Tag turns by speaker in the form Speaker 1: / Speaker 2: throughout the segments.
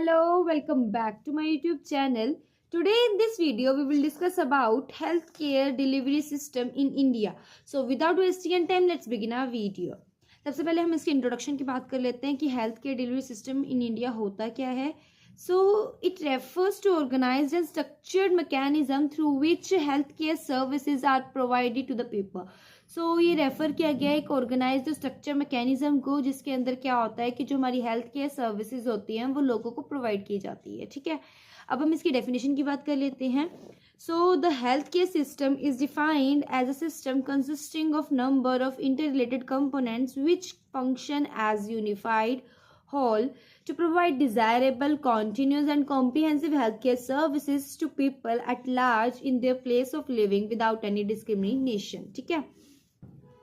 Speaker 1: Hello, welcome back to my YouTube channel. Today in this video we will discuss about healthcare delivery system in India. So without wasting any time, let's begin our video. सबसे पहले हम इसके introduction की बात कर लेते हैं कि health care delivery system in India होता क्या है. So it refers to organized and structured mechanism through which healthcare services are provided to the people. So ये रेफर किया गया एक ऑर्गेनाइज्ड स्ट्रक्चर मैकेनिज्म को, जिसके अंदर क्या होता है कि जो हमारी हेल्थ केयर सर्विसेज होती हैं वो लोगों को प्रोवाइड की जाती है. ठीक है, अब हम इसकी डेफिनेशन की बात कर लेते हैं. So the healthcare system is defined as a system consisting of number of interrelated components which function as unified whole to provide desirable, continuous and comprehensive healthcare services to people at large in their place of living without any discrimination. ठीक है,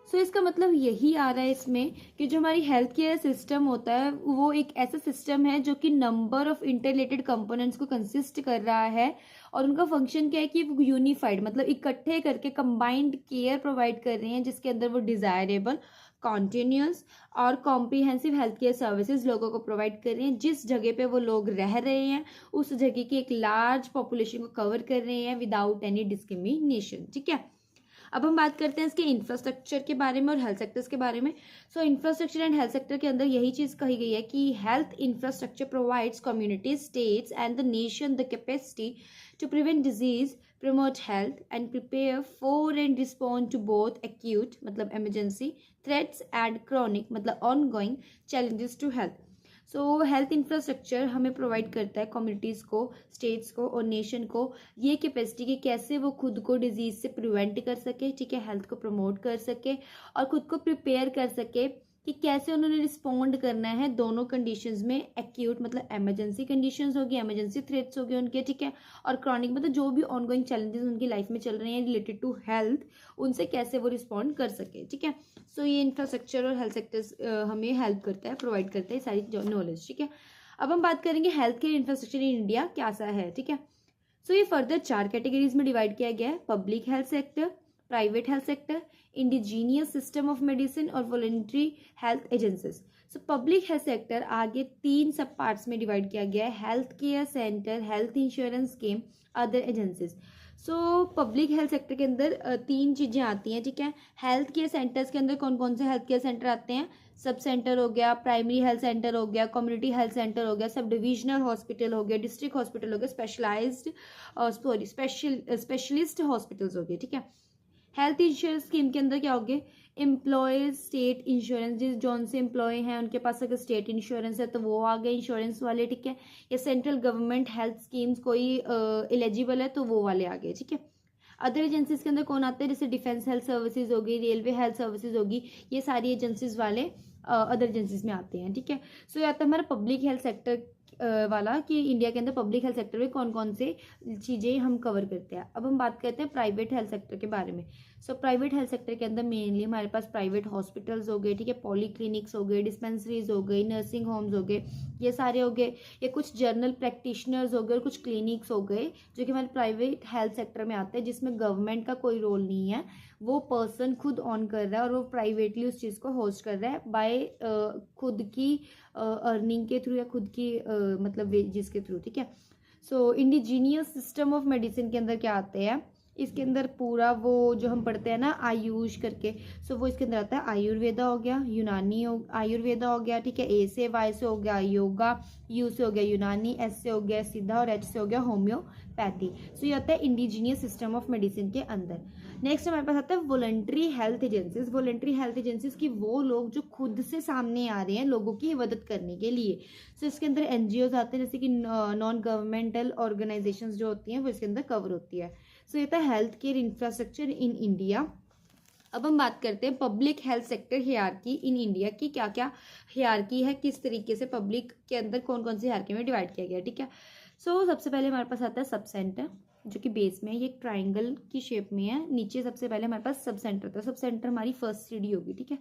Speaker 1: सो इसका मतलब यही आ रहा है इसमें कि जो हमारी हेल्थ केयर सिस्टम होता है वो एक ऐसा सिस्टम है जो कि नंबर ऑफ इंटररिलेटेड कंपोनेंट्स को कंसिस्ट कर रहा है और उनका फंक्शन क्या है कि वो यूनिफाइड मतलब इकट्ठे करके कंबाइंड केयर प्रोवाइड कर रहे हैं, जिसके अंदर वो डिजायरेबल, कॉन्टिन्यूस और कॉम्प्रिहेंसिव हेल्थ केयर सर्विसेज लोगों को प्रोवाइड कर रहे हैं. जिस जगह पे वो लोग रह रहे हैं उस जगह की एक लार्ज पॉपुलेशन को कवर कर रहे हैं विदाउट एनी डिस्क्रिमिनेशन. ठीक है, अब हम बात करते हैं इसके इंफ्रास्ट्रक्चर के बारे में और हेल्थ सेक्टर्स के बारे में. So infrastructure and health sector के अंदर यही चीज कही गई है कि health infrastructure provides community, states and the nation the capacity to prevent disease, promote health and prepare for and respond to both acute मतलब इमरजेंसी थ्रेट्स एंड क्रॉनिक मतलब ongoing challenges to health. So health infrastructure हमें provide करता है communities को, states को और nation को ये कैपेसिटी कि कैसे वो खुद को डिजीज़ से प्रिवेंट कर सके. ठीक है, हेल्थ को प्रमोट कर सके और खुद को प्रिपेयर कर सके कि कैसे उन्होंने रिस्पॉन्ड करना है दोनों कंडीशंस में. एक्यूट मतलब इमरजेंसी कंडीशंस होगी, इमरजेंसी थ्रेट्स होगी उनके. ठीक है, और क्रॉनिक मतलब जो भी ऑनगोइंग चैलेंजेस उनकी लाइफ में चल रहे हैं रिलेटेड टू हेल्थ, उनसे कैसे वो रिस्पॉन्ड कर सके. ठीक है, सो ये इंफ्रास्ट्रक्चर और हेल्थ सेक्टर्स हमें हेल्प करता है, प्रोवाइड करता है सारी नॉलेज. ठीक है, अब हम बात करेंगे health care infrastructure in India क्या सा है. ठीक है, सो ये फर्दर 4 कैटेगरीज में डिवाइड किया गया है: public health sector, private health sector, indigenous system of medicine और voluntary health agencies. So public health sector आगे 3 सब पार्ट्स में डिवाइड किया गया है: health care center, health insurance scheme, other agencies. So public health sector के अंदर 3 चीज़ें आती हैं. ठीक है, हेल्थ केयर सेंटर्स के अंदर कौन कौन से हेल्थ केयर सेंटर आते हैं? सब सेंटर हो गया, प्राइमरी हेल्थ सेंटर हो गया, कम्युनिटी हेल्थ सेंटर हो गया, सब डिविजनल हॉस्पिटल हो गया, डिस्ट्रिक्ट हॉस्पिटल हो गया, स्पेशलिस्ट हॉस्पिटल्स हो गए. ठीक है, हेल्थ इंश्योरेंस स्कीम के अंदर क्या हो गए? एम्प्लॉयज स्टेट इंश्योरेंस, जिस जौन से एम्प्लॉय हैं उनके पास अगर स्टेट इंश्योरेंस है तो वो आ गए इंश्योरेंस वाले. ठीक है, या सेंट्रल गवर्नमेंट हेल्थ स्कीम्स कोई एलिजिबल है तो वो वाले आ गए. ठीक है, अदर एजेंसीज के अंदर कौन आते हैं? जैसे डिफेंस हेल्थ सर्विसेज होगी, रेलवे हेल्थ सर्विसेज होगी, ये सारी एजेंसीज वाले अदर एजेंसीज में आते हैं. ठीक है, सो ये आता है हमारा पब्लिक हेल्थ सेक्टर वाला कि इंडिया के अंदर पब्लिक हेल्थ सेक्टर में कौन कौन से चीज़ें हम कवर करते हैं. अब हम बात करते हैं प्राइवेट हेल्थ सेक्टर के बारे में. सो प्राइवेट हेल्थ सेक्टर के अंदर मेनली हमारे पास प्राइवेट हॉस्पिटल्स हो गए. ठीक है, पॉलीक्लिनिक्स हो गए, डिस्पेंसरीज हो गई, नर्सिंग होम्स हो गए, ये सारे हो गए. ये कुछ जर्नल प्रैक्टिशनर्स हो गए और कुछ क्लिनिक्स हो गए जो कि हमारे प्राइवेट हेल्थ सेक्टर में आते हैं, जिसमें गवर्नमेंट का कोई रोल नहीं है. वो पर्सन खुद ऑन कर रहा है और वो प्राइवेटली उस चीज़ को होस्ट कर रहा है बाय खुद की अर्निंग के थ्रू या खुद की मतलब वेजेस के थ्रू. ठीक है, सो इंडिजीनियस सिस्टम ऑफ मेडिसिन के अंदर क्या आते हैं? इसके अंदर पूरा वो जो हम पढ़ते हैं ना आयुष करके, सो वो इसके अंदर आता है. आयुर्वेदा हो गया, यूनानी आयुर्वेदा हो गया. ठीक है, ए से वाई से हो गया योगा, यू से हो गया यूनानी, एस से हो गया सिद्धा और एच से हो गया होम्योपैथी. सो ये आता है इंडिजीनियस सिस्टम ऑफ मेडिसिन के अंदर. नेक्स्ट हमारे पास आता है voluntary health agencies. Voluntary health agencies की वो लोग जो खुद से सामने आ रहे हैं लोगों की मदद करने के लिए. सो इसके अंदर एनजीओज आते हैं, जैसे कि नॉन गवर्नमेंटल ऑर्गेनाइजेशंस जो होती हैं वो इसके अंदर कवर होती है. सो ये था health care infrastructure in India. अब हम बात करते हैं public health sector hierarchy in India की. क्या क्या हियरार्की है, किस तरीके से पब्लिक के अंदर कौन कौन सी हियरार्की में डिवाइड किया गया. ठीक है, सो सबसे पहले हमारे पास आता है सब सेंटर, जो कि बेस में है, ये एक ट्राइंगल की शेप में है. नीचे सबसे पहले हमारे पास सब सेंटर था. सब सेंटर हमारी फर्स्ट सीढ़ी होगी. ठीक है,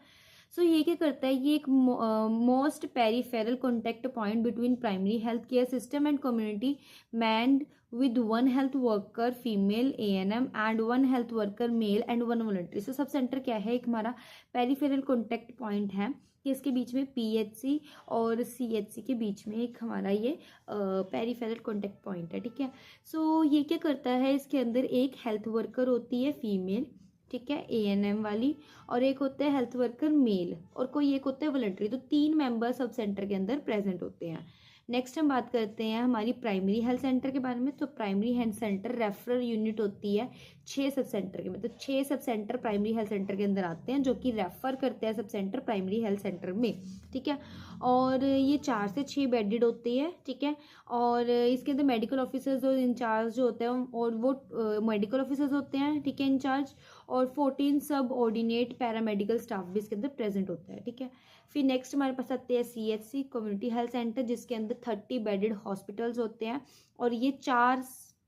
Speaker 1: सो ये क्या करता है? ये एक most peripheral contact point between primary health care system and community manned with 1 health worker female ANM and 1 health worker male and 1 volunteer. So sub centre क्या है? एक हमारा पेरिफेरल कॉन्टेक्ट पॉइंट है कि इसके बीच में पीएचसी और सीएचसी के बीच में एक हमारा ये पेरिफेरल कॉन्टेक्ट पॉइंट है, ठीक है। सो ये क्या करता है, इसके अंदर एक हेल्थ वर्कर होती है फीमेल, ठीक है, एएनएम वाली, और एक होता है हेल्थ वर्कर मेल, और कोई एक होता है वॉलंटरी। तो 3 मेंबर सब सेंटर के अंदर प्रेजेंट होते हैं। नेक्स्ट हम बात करते हैं हमारी प्राइमरी हेल्थ सेंटर के बारे में। तो primary health centre referral unit होती है 6 सब सेंटर के, मतलब 6 sub centre primary health centre के अंदर आते हैं, जो कि रेफर करते हैं sub centre primary health centre में, ठीक है। और ये 4 से 6 बेडेड होती है, ठीक है। और इसके अंदर मेडिकल ऑफिसर्स और इंचार्ज जो होते हैं, और वो मेडिकल ऑफिसर्स होते हैं, ठीक है, इंचार्ज, और 14 सब ऑर्डिनेट पैरामेडिकल स्टाफ भी इसके अंदर प्रेजेंट होता है, ठीक है। फिर नेक्स्ट हमारे पास आते हैं सीएचसी, कम्युनिटी हेल्थ सेंटर, जिसके अंदर 30 बेडेड हॉस्पिटल्स होते हैं, और ये 4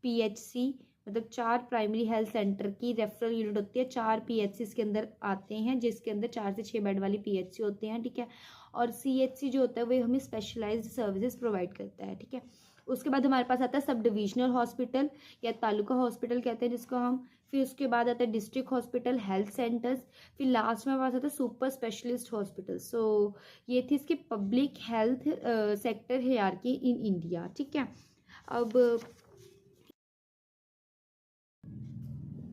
Speaker 1: पीएचसी, मतलब 4 प्राइमरी हेल्थ सेंटर की रेफरल यूनिट होती है। 4 पीएचसी इसके अंदर आते हैं, जिसके अंदर 4 से 6 बेड वाली पीएचसी होते हैं, ठीक है। और सीएचसी जो होता है वो हमें स्पेशलाइज्ड सर्विसेज प्रोवाइड करता है, ठीक है। उसके बाद हमारे पास आता है सब डिविजनल हॉस्पिटल या तालुका हॉस्पिटल कहते हैं जिसको हम। फिर उसके बाद आता है डिस्ट्रिक्ट हॉस्पिटल, हेल्थ सेंटर्स, फिर लास्ट में हमारे पास आता है सुपर स्पेशलिस्ट हॉस्पिटल। सो ये थी इसकी public health sector hierarchy in India, ठीक है। अब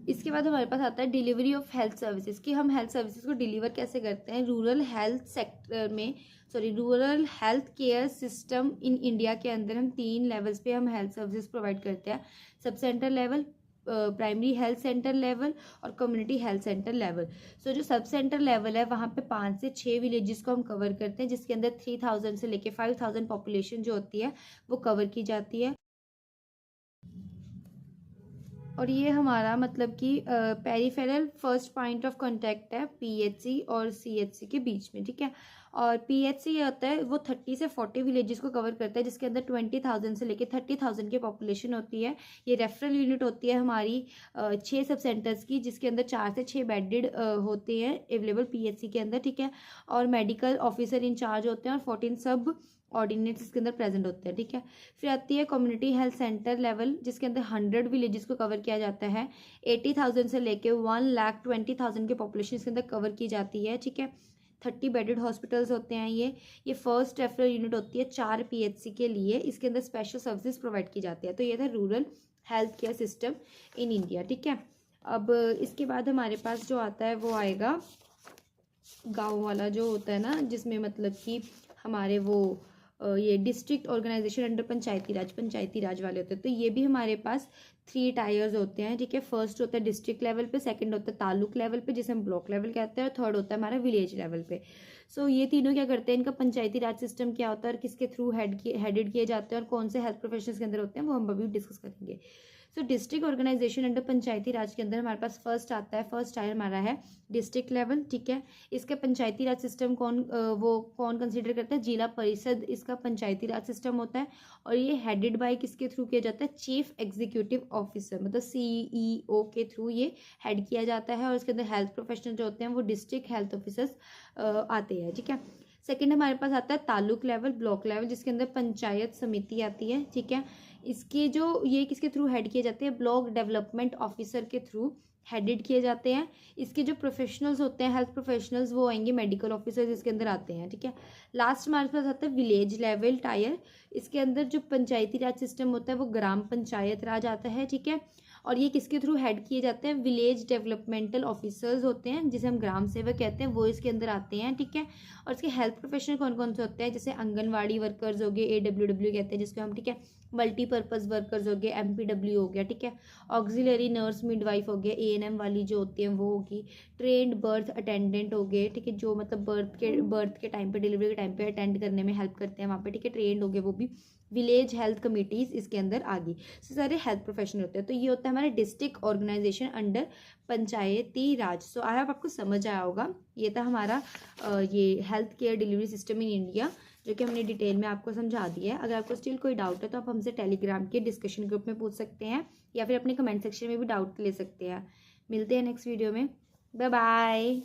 Speaker 1: इसके बाद हमारे पास आता है डिलीवरी ऑफ हेल्थ सर्विसेज, कि हम हेल्थ सर्विसेज को डिलीवर कैसे करते हैं रूरल हेल्थ सेक्टर में, rural health care system in India के अंदर हम 3 लेवल्स पे हम हेल्थ सर्विसेज प्रोवाइड करते हैं। Sub centre level, primary health centre level और कम्युनिटी हेल्थ सेंटर लेवल। सो जो सब सेंटर लेवल है वहाँ पे 5 से 6 विलेजेस को हम कवर करते हैं, जिसके अंदर 3000 से लेके 5000 पॉपुलेशन जो होती है वो कवर की जाती है। और ये हमारा मतलब कि peripheral first point of contact है पीएचसी और सीएचसी के बीच में, ठीक है। और पीएचसी ये होता है वो 30 से 40 विलेजेस को कवर करता है, जिसके अंदर 20,000 से लेके 30,000 की पॉपुलेशन होती है। ये रेफरल यूनिट होती है हमारी 6 सब सेंटर्स की, जिसके अंदर 4 से 6 बेडेड होते हैं अवेलेबल पीएचसी के अंदर, ठीक है। और मेडिकल ऑफिसर इंचार्ज होते हैं, और 14 सब ऑर्डिनेट्स इसके अंदर प्रेजेंट होते हैं, ठीक है। फिर आती है कम्युनिटी हेल्थ सेंटर लेवल, जिसके अंदर 100 विलेजेस को कवर किया जाता है। 80,000 से लेके 1,20,000 की पॉपुलेशन इसके अंदर कवर की जाती है, ठीक है। 30 बेडेड हॉस्पिटल्स होते हैं ये फर्स्ट रेफरल यूनिट होती है 4 पीएचसी के लिए। इसके अंदर स्पेशल सर्विसेज प्रोवाइड की जाती है। तो ये था rural health care system in India, ठीक है। अब इसके बाद हमारे पास जो आता है वो आएगा गाँव वाला जो होता है ना, जिसमें मतलब कि हमारे वो ये डिस्ट्रिक्ट ऑर्गेनाइजेशन अंडर पंचायती राज वाले होते हैं। तो ये भी हमारे पास 3 टायर्स होते हैं, ठीक है। फर्स्ट होता है डिस्ट्रिक्ट लेवल पे, सेकंड होता है तालुक लेवल पे जिसे हम ब्लॉक लेवल कहते हैं, और थर्ड होता है हमारा विलेज लेवल पे। सो ये तीनों क्या करते हैं, इनका पंचायती राज सिस्टम क्या होता है और किसके थ्रू हेडेड किए जाते हैं और कौन से हेल्थ प्रोफेशनल्स के अंदर होते हैं, वो हम अभी डिस्कस करेंगे। सो डिस्ट्रिक्ट ऑर्गेनाइजेशन अंडर पंचायती राज के अंदर हमारे पास फर्स्ट आता है, फर्स्ट टायर हमारा है डिस्ट्रिक्ट लेवल, ठीक है। इसका पंचायती राज सिस्टम कौन कंसीडर करता है, जिला परिषद इसका पंचायती राज सिस्टम होता है। और ये हेडेड बाय किसके थ्रू किया जाता है, चीफ एग्जीक्यूटिव ऑफिसर, मतलब सीईओ के थ्रू ये हेड किया जाता है। और इसके अंदर हेल्थ प्रोफेशनल जो होते हैं वो डिस्ट्रिक्ट हेल्थ ऑफिसर्स आते हैं, ठीक है। सेकेंड हमारे पास आता है तालुक लेवल, ब्लॉक लेवल, जिसके अंदर पंचायत समिति आती है, ठीक है। इसके जो ये किसके थ्रू हेड किए जाते हैं, ब्लॉक डेवलपमेंट ऑफिसर के थ्रू हेडेड किए जाते हैं। इसके जो प्रोफेशनल्स होते हैं हेल्थ प्रोफेशनल्स वो आएंगे मेडिकल ऑफिसर्स इसके अंदर आते हैं, ठीक है। लास्ट हमारे पास आता है विलेज लेवल टायर। इसके अंदर जो पंचायती राज सिस्टम होता है वो ग्राम पंचायत राज आता है, ठीक है। और ये किसके थ्रू हेड किए जाते हैं, विलेज डेवलपमेंटल ऑफिसर्स होते हैं जिसे हम ग्राम सेवक कहते हैं, वो इसके अंदर आते हैं, ठीक है। और इसके हेल्थ प्रोफेशनल कौन कौन से होते हैं, जैसे आंगनवाड़ी वर्कर्स हो गए, AWW कहते हैं जिसको हम, ठीक है। मल्टीपर्पज़ वर्कर्स हो गए, MPW हो गया, ठीक है। ऑक्सिलरी नर्स मिडवाइफ हो गया, ANM वाली जो होती हैं वो होगी। ट्रेंड बर्थ अटेंडेंट हो गए, ठीक है, जो मतलब बर्थ के टाइम पे, डिलीवरी के टाइम पे अटेंड करने में हेल्प करते हैं वहाँ पे, ठीक है, ट्रेंड हो गए वो भी। विलेज हेल्थ कमिटीज़ इसके अंदर आ गई। सारे हेल्थ प्रोफेशनल होते हैं। तो ये होता है हमारे district organisation under Panchayati Raj. So I hope आपको समझ आया होगा। ये था हमारा ये health care delivery system in India, जो कि हमने डिटेल में आपको समझा दिया है। अगर आपको स्टिल कोई डाउट है तो आप हमसे टेलीग्राम के डिस्कशन ग्रुप में पूछ सकते हैं, या फिर अपने कमेंट सेक्शन में भी डाउट ले सकते हैं। मिलते हैं नेक्स्ट वीडियो में। Bye bye.